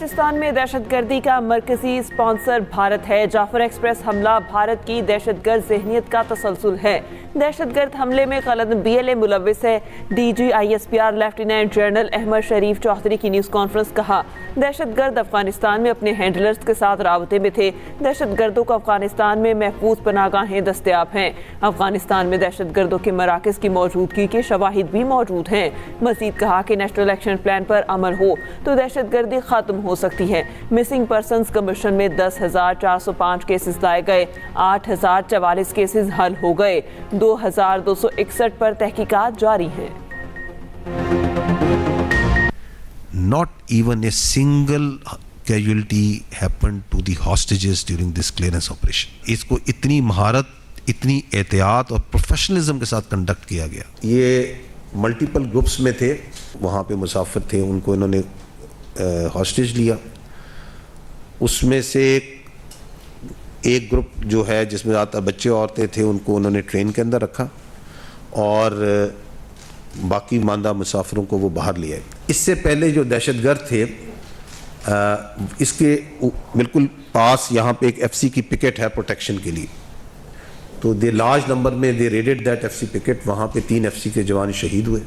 बलोचिस्तान में दहशतगर्दी का मरकजी स्पॉन्सर भारत है। जाफर एक्सप्रेस हमला भारत की दहशतगर्द ज़हनियत का तसलसल है। दहशतगर्द हमले में क़लदम BLA मुलव्विस है। DG ISPR lieutenant general Ahmad Sharif Chaudhry की न्यूज़ कॉन्फ्रेंस कहा, दहशतगर्द अफगानिस्तान में अपने हैंडलर्स के साथ राबते में थे। दहशतगर्दों को अफगानिस्तान में महफूज पनाहगाहें दस्तयाब हैं। अफगानिस्तान में दहशतगर्दों के मराकज़ की मौजूदगी के शवाहिद भी मौजूद हैं। मज़ीद कहा कि नेशनल एक्शन प्लान पर अमल हो तो दहशतगर्दी खत्म हो सकती है। मिसिंग पर्सनस कमीशन में 10,405 केसेस लाए गए, 8,044 केसेस हल हो गए, 2,261 पर तहकीकात जारी हैं। Not even a single casualty happened to the hostages during this clearance operation. इसको इतनी महारत, इतनी एहतियात और प्रोफेशनलिज्म के साथ कंडक्ट किया गया। ये मल्टीपल ग्रुप्स में थे, वहाँ पे मुसाफिर थे, उनको इन्होंने हॉस्टेज लिया। उसमें से एक ग्रुप जो है जिसमें ज़्यादातर बच्चे औरतें थे, उनको उन्होंने ट्रेन के अंदर रखा और बाकी मानदा मुसाफिरों को वो बाहर ले आए। इससे पहले जो दहशतगर्द थे, इसके बिल्कुल पास यहाँ पे एक FC की पिकेट है प्रोटेक्शन के लिए, तो दे लार्ज नंबर में दे रेडेड दैट FC पिकेट। वहाँ पे 3 FC के जवान शहीद हुए।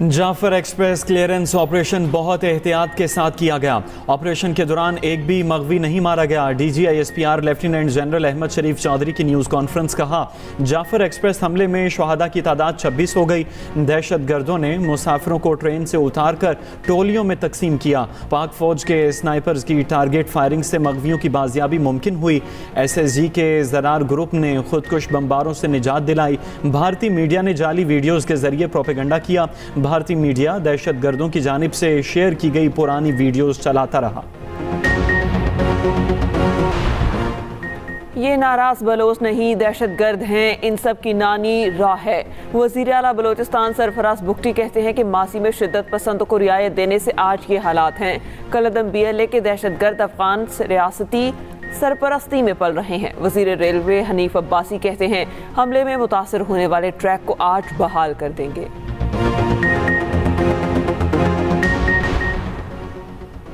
जाफर एक्सप्रेस क्लियरेंस ऑपरेशन बहुत एहतियात के साथ किया गया। ऑपरेशन के दौरान एक भी मगवी नहीं मारा गया। DG ISPR lieutenant general Ahmad Sharif Chaudhry की न्यूज़ कॉन्फ्रेंस कहा, जाफर एक्सप्रेस हमले में शहादा की तादाद 26 हो गई। दहशतगर्दों ने मुसाफिरों को ट्रेन से उतार कर टोलियों में तकसीम किया। पाक फौज के स्नाइपर्स की टारगेट फायरिंग से मगवियों की बाजियाबी मुमकिन हुई। SSG के ज़रार ग्रुप ने खुदकुश बमबारों से निजात दिलाई। भारतीय मीडिया ने जाली वीडियोज़ के जरिए प्रोपेगेंडा किया। भारतीय मीडिया दहशतगर्दों की जानिब से शेयर की गई पुरानी वीडियोस चलाता रहा। ये नाराज बलोच नहीं, दहशतगर्द हैं, इन सब की नानी राह है। वज़ीर आला बलोचिस्तान सरफराज बुगटी कहते हैं कि मासी में शिद्दत पसंदों को रियायत देने से आज ये हालात हैं। क़लदम BLA के दहशतगर्द अफगान रियासती सरपरस्ती में पल रहे हैं। वज़ीर रेलवे हनीफ अब्बासी कहते हैं, हमले में मुतासर होने वाले ट्रैक को आज बहाल कर देंगे।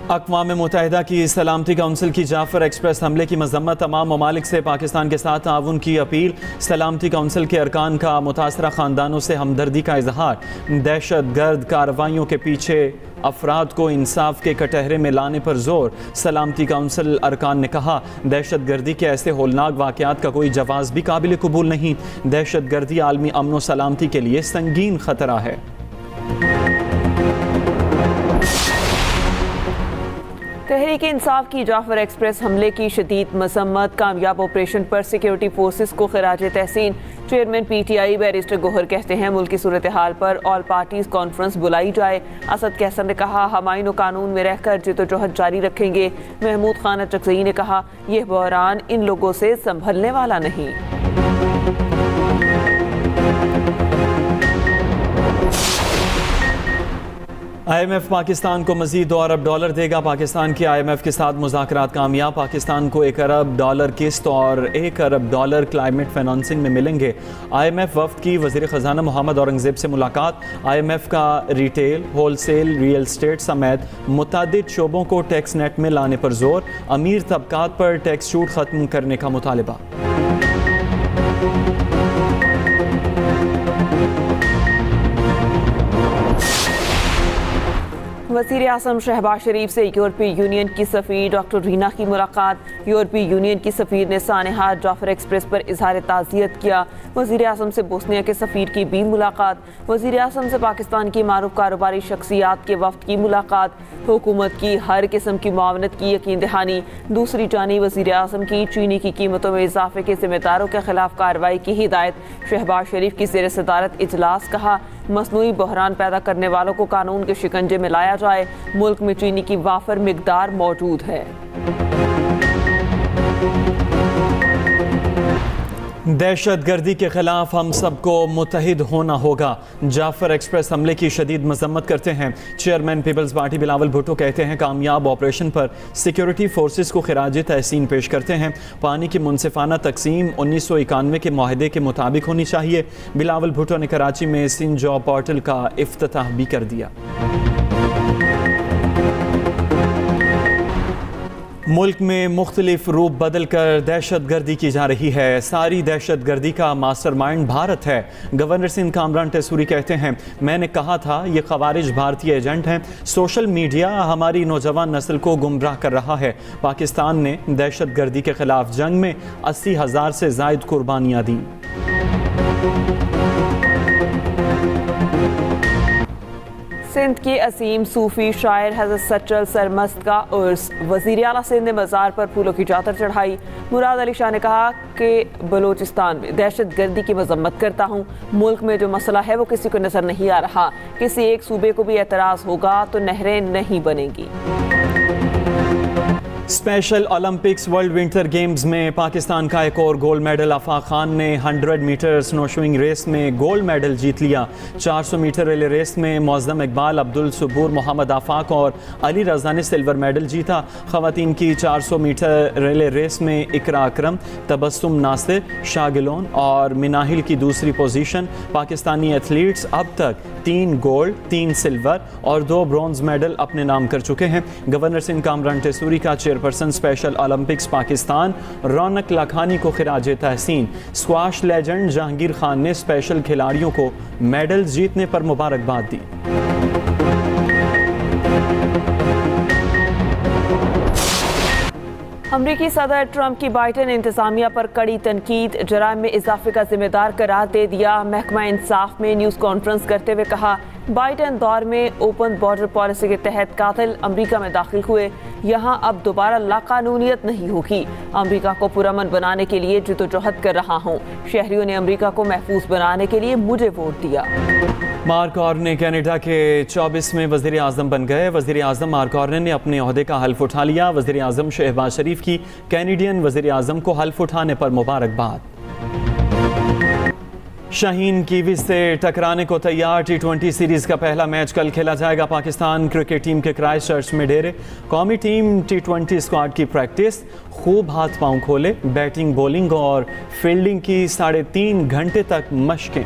अक़वाम मुत्तहिदा की सलामती काउंसिल की जाफर एक्सप्रेस हमले की मज़म्मत। तमाम ममालिक से पाकिस्तान के साथ ताउन की अपील। सलामती काउंसिल के अरकान का मुतासरा ख़ानदानों से हमदर्दी का इजहार। दहशतगर्द कार्रवाइयों के पीछे अफराद को इंसाफ के कटहरे में लाने पर जोर। सलामती काउंसिल अरकान ने कहा, दहशतगर्दी के ऐसे होलनाक वाक़यात का कोई जवाज़ भी काबिल कबूल नहीं। दहशतगर्दी आलमी अमन व सलामती के लिए संगीन ख़तरा है। तहरीक इंसाफ की जाफर एक्सप्रेस हमले की शदीद मजम्मत। कामयाब ऑपरेशन पर सिक्योरिटी फोर्सेस को खिराज तहसीन। चेयरमैन PTI बैरिस्टर गोहर कहते हैं, मुल्क की सूरत हाल पर ऑल पार्टीज कॉन्फ्रेंस बुलाई जाए। असद कैसर ने कहा, हमायूं कानून में रहकर जिद्दोजहद जारी रखेंगे। महमूद खान चकजई ने कहा, यह बहरान इन लोगों से संभलने वाला नहीं। IMF पाकिस्तान को मज़ीद $2 अरब देगा। पाकिस्तान के IMF के साथ मुज़ाकरात कामयाब। पाकिस्तान को $1 अरब किस्त और $1 अरब क्लाइमेट फाइनेंसिंग में मिलेंगे। IMF वफ़द की वज़ीर ख़जाना मोहम्मद औरंगज़ेब से मुलाकात। IMF का रिटेल, होलसेल, रियल एस्टेट समेत मुतअद्दिद शोबों को टैक्स नेट में लाने पर जोर। अमीर तबकात पर टैक्स छूट ख़त्म करने का मुतालबा। वज़ीर आज़म शहबाज शरीफ से यूरोपीय यूनियन की सफ़ीर डॉक्टर रीना की मुलाकात। यूरोपीय यूनियन की सफ़ीर ने सानेहार जाफर एक्सप्रेस पर इजहार ताज़ियत किया। वज़ीर आज़म से बोस्निया के सफ़ीर की भी मुलाकात। वज़ीर आज़म से पाकिस्तान की मारूफ कारोबारी शख्सियात के वफ़द की मुलाकात। हुकूमत की हर किस्म की मुआवनत की यकीन दहानी। दूसरी जानिब वज़ीर आज़म की चीनी की कीमतों में इजाफे के ज़िम्मेदारों के खिलाफ कार्रवाई की हिदायत। शहबाज शरीफ की ज़ेर सदारत इजलास। कहा, मसनूई बहरान पैदा करने वालों को कानून के शिकंजे में लाया जाए। मुल्क में चीनी की वाफर मिकदार मौजूद है। दहशतगर्दी के खिलाफ हम सबको मुत्तहिद होना होगा। जाफर एक्सप्रेस हमले की शदीद मजम्मत करते हैं। Chairman Peoples Party Bilawal Bhutto कहते हैं, कामयाब ऑपरेशन पर सिक्योरिटी फोर्सेस को खिराज तहसीन पेश करते हैं। पानी की मुनसिफाना तकसीम 1991 के माहदे के मुताबिक होनी चाहिए। बिलावल भुट्टो ने कराची में सिंध जॉब पोर्टल का इफ्तिताह भी कर दिया। मुल्क में मुख्तलिफ रूप बदल कर दहशत गर्दी की जा रही है। सारी दहशत गर्दी का मास्टरमाइंड भारत है। गवर्नर सिंध कामरान टेसूरी कहते हैं, मैंने कहा था ये खवारिज भारतीय एजेंट हैं। सोशल मीडिया हमारी नौजवान नस्ल को गुमराह कर रहा है। पाकिस्तान ने दहशत गर्दी के खिलाफ जंग में 80,000 से ज़ायद कुर्बानियाँ दी। सिंध के असीम सूफी शायर हज़रत सच्चल सरमस्त का उर्स। वज़ीर आला सिंध ने मज़ार पर फूलों की चादर चढ़ाई। मुराद अली शाह ने कहा कि बलूचिस्तान में दहशत गर्दी की मजम्मत करता हूँ। मुल्क में जो मसला है वो किसी को नज़र नहीं आ रहा। किसी एक सूबे को भी एतराज़ होगा तो नहरें नहीं बनेंगी। Special Olympics world winter games में पाकिस्तान का एक और गोल्ड मेडल। आफाक खान ने 100 मीटर स्नोशोइंग रेस में गोल्ड मेडल जीत लिया। 400 मीटर रिले रेस में मौज़म इकबाल, अब्दुल सुबूर, मोहम्मद आफाक और अली रज़ा ने सिल्वर मेडल जीता। ख़वातीन की 400 मीटर रिले रेस में इकरा अकरम, तबस्सुम नासिर, शागिलोन और मिनाहिल की दूसरी पोजीशन। पाकिस्तानी एथलीट्स अब तक 3 गोल्ड, 3 सिल्वर और 2 ब्रॉन्ज मेडल अपने नाम कर चुके हैं। गवर्नर सिंध कामरान टेसूरी का चेयरपर्सन स्पेशल ओलंपिक्स पाकिस्तान रौनक लाखानी को खिराज तहसीन। स्क्वाश लेजेंड जहांगीर खान ने स्पेशल खिलाड़ियों को मेडल जीतने पर मुबारकबाद दी। अमरीकी सदर ट्रंप की बाइडन इंतजामिया पर कड़ी तनकीद। जराइम में इजाफे का जिम्मेदार करार दे दिया। महकमा इंसाफ में न्यूज़ कॉन्फ्रेंस करते हुए कहा, बाइडन दौर में ओपन बॉर्डर पॉलिसी के तहत कातिल अमरीका में दाखिल हुए। यहाँ अब दोबारा लाकानूनियत नहीं होगी। अमरीका को पुरअमन बनाने के लिए जद्दोजहद कर रहा हूँ। शहरियों ने अमरीका को महफूज बनाने के लिए मुझे वोट दिया। मार्क ऑर्ने कनाडा के 24वें वज़ीर आज़म बन गए। वज़ीर आज़म मार्क ऑर्ने ने अपने ओहदे का हल्फ उठा लिया। वज़ीर आज़म शहबाज शरीफ की कैनेडियन वज़ीर आज़म को हल्फ उठाने पर मुबारकबाद। शाहीन कीवी से टकराने को तैयार। T20 सीरीज़ का पहला मैच कल खेला जाएगा। पाकिस्तान क्रिकेट टीम के क्राइस्टचर्च में डेरे। कौमी टीम T20 स्क्वाड की प्रैक्टिस। खूब हाथ पांव खोले। बैटिंग, बॉलिंग और फील्डिंग की 3.5 घंटे तक मशकें।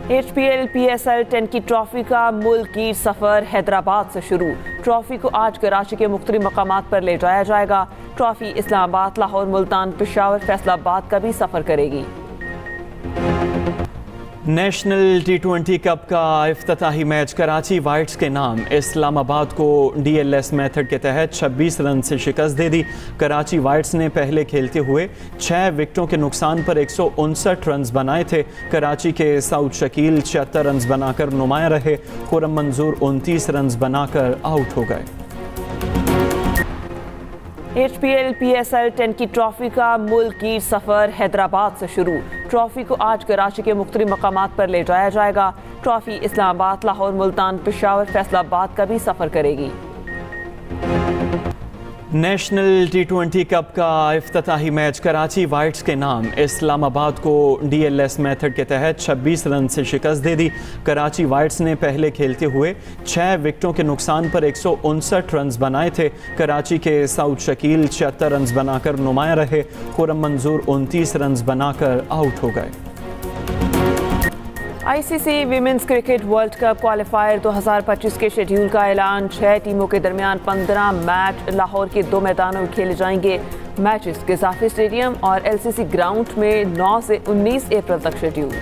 HPL PSL 10 की ट्रॉफी का मुल्की सफ़र हैदराबाद से शुरू। ट्रॉफी को आज कराची के मुख्तलिफ मकामात पर ले जाया जाएगा। ट्रॉफी इस्लामाबाद, लाहौर, मुल्तान, पेशावर, फैसलाबाद का भी सफ़र करेगी। नेशनल T20 कप का इफ्तिताही मैच कराची वाइट्स के नाम। इस्लामाबाद को DLS मेथड के तहत 26 रन से शिकस्त दे दी। कराची वाइट्स ने पहले खेलते हुए 6 विकेटों के नुकसान पर 159 रन बनाए थे। कराची के सऊद शकील 76 रन बनाकर नुमाया रहे। खुर्रम मंजूर 29 रन बनाकर आउट हो गए। HPL PSL 10 की ट्रॉफी का मुल्की सफ़र हैदराबाद से शुरू। ट्रॉफी को आज कराची के मुख्तलिफ मकामात पर ले जाया जाएगा। ट्रॉफी इस्लामाबाद, लाहौर, मुल्तान, पेशावर, फैसलाबाद का भी सफ़र करेगी। नेशनल T20 कप का इफ्तिताही मैच कराची वाइट्स के नाम। इस्लामाबाद को DLS मेथड के तहत 26 रन से शिकस्त दे दी। कराची वाइट्स ने पहले खेलते हुए 6 विकेटों के नुकसान पर 159 रन बनाए थे। कराची के सऊद शकील 76 रन बनाकर नुमाया रहे। खुर्रम मंजूर 29 रन बनाकर आउट हो गए। ICC women's cricket world cup qualifier 2025 के शेड्यूल का ऐलान। 6 टीमों के दरमियान 15 मैच लाहौर के 2 मैदानों में खेले जाएंगे। मैचेस गज़ाफी स्टेडियम और LCC ग्राउंड में 9 से 19 अप्रैल तक शेड्यूल।